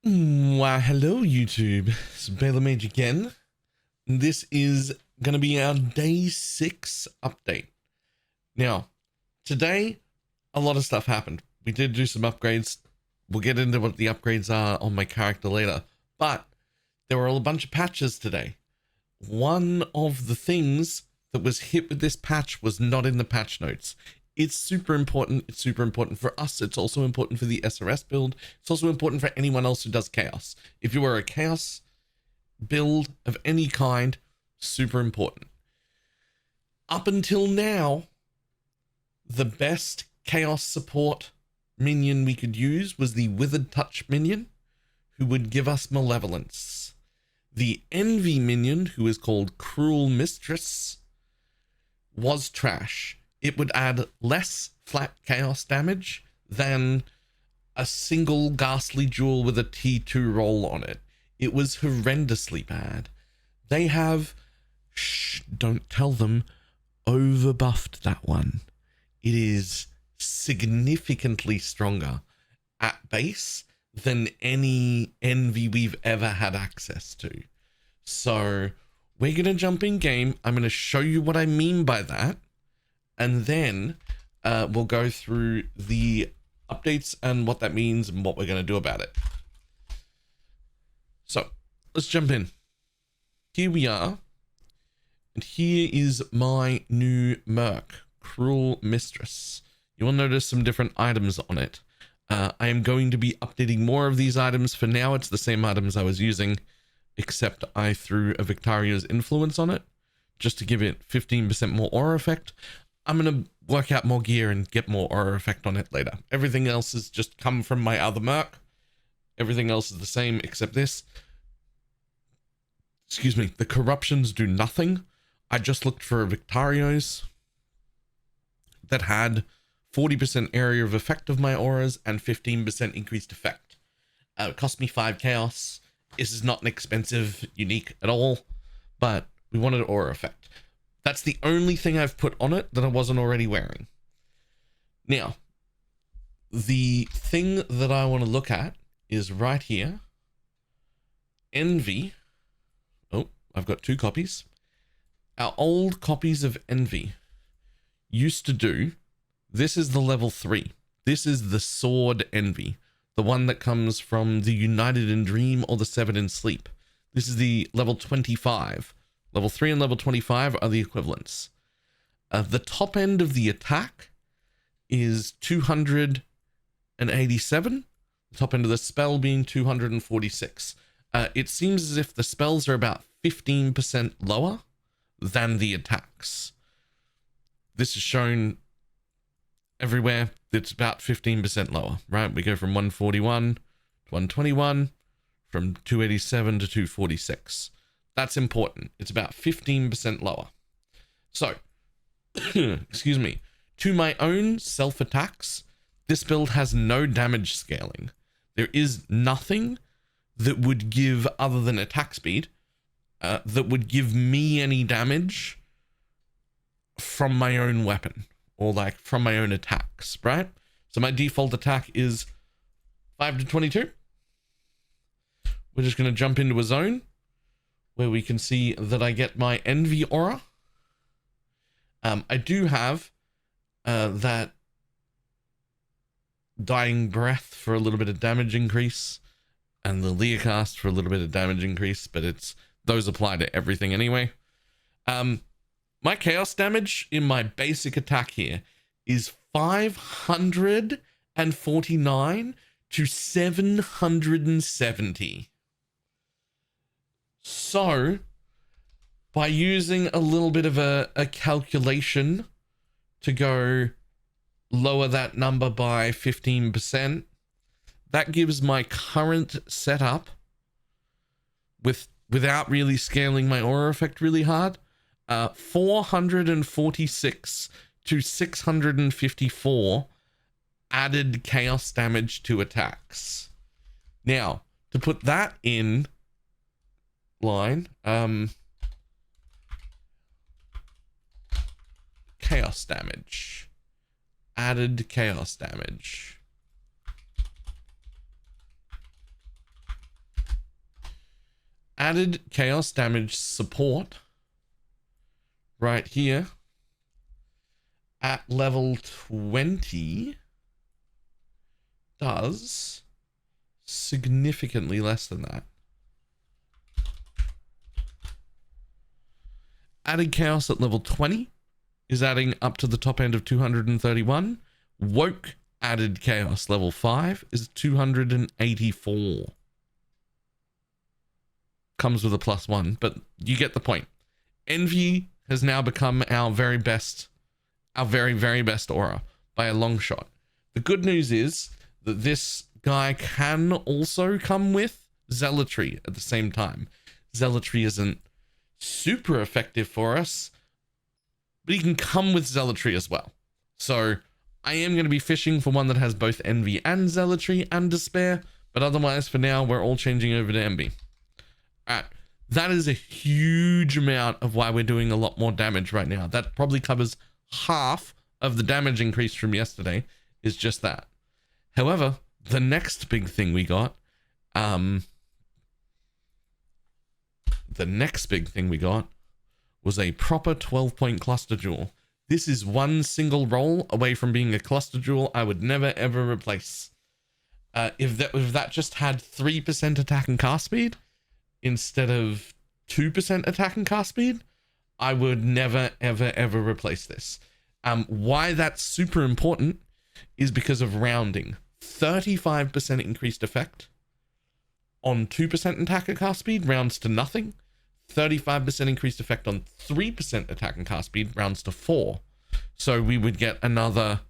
Why, hello YouTube, it's Baylor Mage again. This is going to be our day 6 update. Now, today, a lot of stuff happened. We did do some upgrades. We'll get into what the upgrades are on my character later. But there were a bunch of patches today. One of the things that was hit with this patch was not in the patch notes. It's super important. It's super important for us. It's also important for the SRS build. It's also important for anyone else who does chaos. If you are a chaos build of any kind, super important. Up until now, the best chaos support minion we could use was the Withered Touch minion, who would give us malevolence. The Envy minion, who is called Cruel Mistress, was trash. It would add less flat chaos damage than a single ghastly jewel with a T2 roll on it. It was horrendously bad. They have, don't tell them, overbuffed that one. It is significantly stronger at base than any Envy we've ever had access to. So we're going to jump in game. I'm going to show you what I mean by that. And then we'll go through the updates and what that means and what we're going to do about it. So let's jump in. Here we are. And here is my new Merc, Cruel Mistress. You will notice some different items on it. I am going to be updating more of these items. For now, it's the same items I was using, except I threw a Victaria's influence on it, just to give it 15% more aura effect. I'm going to work out more gear and get more aura effect on it later. Everything else has just come from my other Merc. Everything else is the same except this. Excuse me, the corruptions do nothing. I just looked for Victarios that had 40% area of effect of my auras and 15% increased effect. It cost me 5 chaos. This is not an expensive unique at all, but we wanted aura effect. That's the only thing I've put on it that I wasn't already wearing. Now, the thing that I want to look at is right here. Envy. Oh, I've got 2 copies. Our old copies of Envy used to do, this is the level 3. This is the Sword Envy, the one that comes from the United in Dream or the 7 in Sleep. This is the level 25. Level 3 and level 25 are the equivalents. The top end of the attack is 287. The top end of the spell being 246. It seems as if the spells are about 15% lower than the attacks. This is shown everywhere. It's about 15% lower, right? We go from 141 to 121, from 287 to 246. That's important. It's about 15% lower. So, excuse me, to my own self-attacks, this build has no damage scaling. There is nothing that would give, other than attack speed, that would give me any damage from my own weapon, or like from my own attacks, right? So my default attack is 5 to 22. We're just going to jump into a zone where we can see that I get my Envy aura. I do have that Dying Breath for a little bit of damage increase, and the Leocast for a little bit of damage increase, but those apply to everything anyway. My chaos damage in my basic attack here is 549 to 770. So, by using a little bit of a calculation to go lower that number by 15%, that gives my current setup, without really scaling my aura effect really hard, 446 to 654 added chaos damage to attacks. Now, to put that in line, chaos damage, added chaos damage. added chaos damage support right here at level 20 does significantly less than that. Added chaos at level 20 is adding up to the top end of 231. Woke added chaos level 5 is 284. Comes with a +1, but you get the point. Envy has now become our very, very best aura by a long shot. The good news is that this guy can also come with zealotry at the same time. Zealotry isn't super effective for us, but he can come with zealotry as well. So I am going to be fishing for one that has both envy and zealotry and despair, but otherwise for now we're all changing over to envy. Alright, that is a huge amount of why we're doing a lot more damage right now. That probably covers half of the damage increase from yesterday, is just that. However, the next big thing we got, was a proper 12-point cluster jewel. This is one single roll away from being a cluster jewel I would never ever replace. If that just had 3% attack and cast speed instead of 2% attack and cast speed, I would never ever replace this. Why that's super important is because of rounding. 35% increased effect on 2% attack and cast speed rounds to nothing. 35% increased effect on 3% attack and cast speed rounds to 4. So we would get another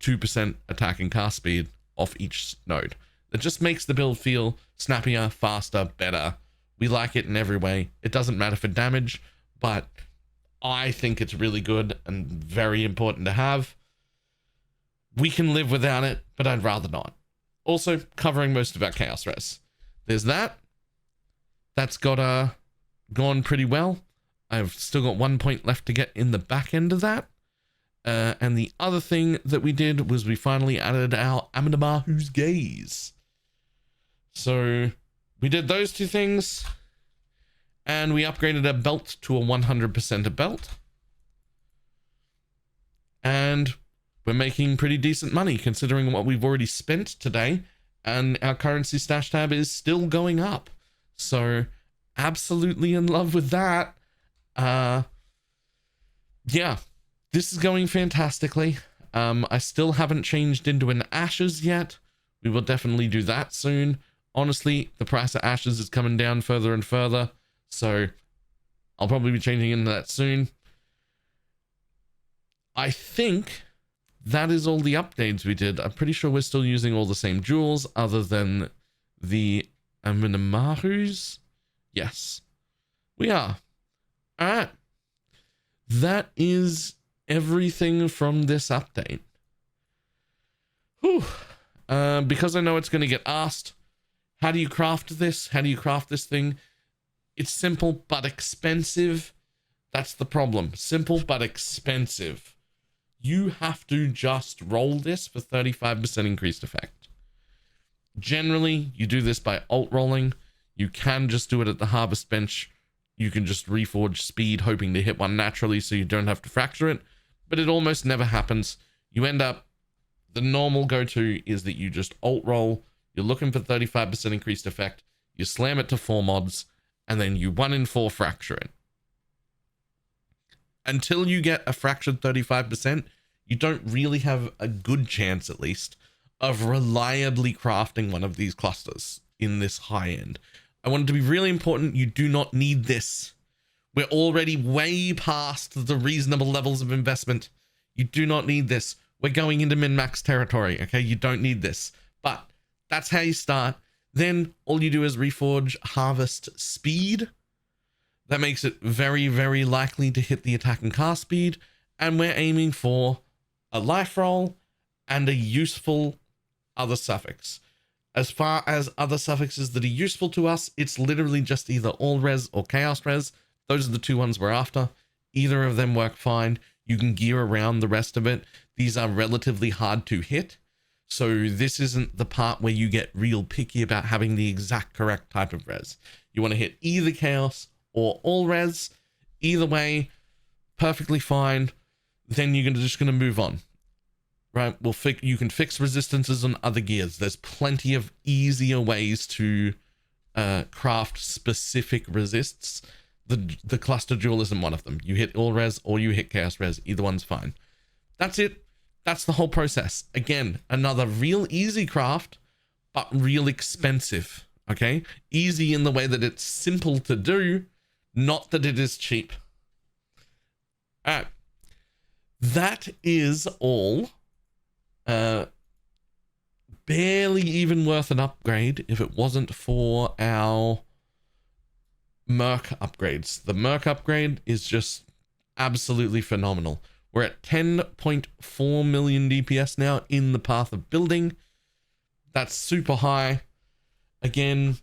2% attack and cast speed off each node. It just makes the build feel snappier, faster, better. We like it in every way. It doesn't matter for damage, but I think it's really good and very important to have. We can live without it, but I'd rather not. Also, covering most of our chaos res. There's that. That's got gone pretty well. I've still got 1 point left to get in the back end of that. And the other thing that we did was we finally added our Amenamahu's Gaze. So we did those two things, and we upgraded our belt to a 100% a belt. And we're making pretty decent money considering what we've already spent today, and our currency stash tab is still going up. So absolutely in love with that. Yeah, this is going fantastically. I still haven't changed into an Ashes yet. We will definitely do that soon. Honestly, the price of Ashes is coming down further and further, so I'll probably be changing into that soon. I think that is all the updates we did. I'm pretty sure we're still using all the same jewels other than the Amenamahus. Yes, we are. All right. That is everything from this update. Whew. Because I know it's going to get asked, how do you craft this? How do you craft this thing? It's simple but expensive. That's the problem. Simple but expensive. You have to just roll this for 35% increased effect. Generally, you do this by alt rolling. You can just do it at the harvest bench. You can just reforge speed, hoping to hit one naturally so you don't have to fracture it. But it almost never happens. You end up, the normal go-to is that you just alt roll. You're looking for 35% increased effect. You slam it to 4 mods, and then you 1 in 4 fracture it. Until you get a fractured 35%, you don't really have a good chance, at least, of reliably crafting one of these clusters in this high end. I want it to be really important. You do not need this. We're already way past the reasonable levels of investment. You do not need this. We're going into min-max territory, okay? You don't need this. But that's how you start. Then all you do is reforge harvest speed. That makes it very, very likely to hit the attack and cast speed. And we're aiming for a life roll and a useful other suffix. As far as other suffixes that are useful to us, it's literally just either all res or chaos res. Those are the two ones we're after. Either of them work fine. You can gear around the rest of it. These are relatively hard to hit. So this isn't the part where you get real picky about having the exact correct type of res. You want to hit either chaos or all res. Either way, perfectly fine. Then you're just going to move on. Right? You can fix resistances on other gears. There's plenty of easier ways to craft specific resists. The cluster jewel isn't one of them. You hit all res or you hit chaos res. Either one's fine. That's it. That's the whole process. Again, another real easy craft, but real expensive. Okay? Easy in the way that it's simple to do, not that it is cheap. All right. That is all. Barely even worth an upgrade if it wasn't for our Merc upgrades. The Merc upgrade is just absolutely phenomenal. We're at 10.4 million DPS now in the path of building. That's super high. Again,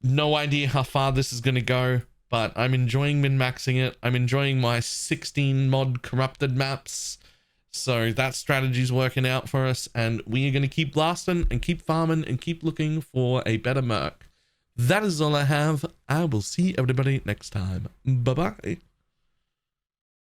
no idea how far this is going to go, but I'm enjoying min-maxing it. I'm enjoying my 16 mod corrupted maps. So that strategy's working out for us, and we are going to keep blasting and keep farming and keep looking for a better Merc. That is all I have. I will see everybody next time. Bye-bye.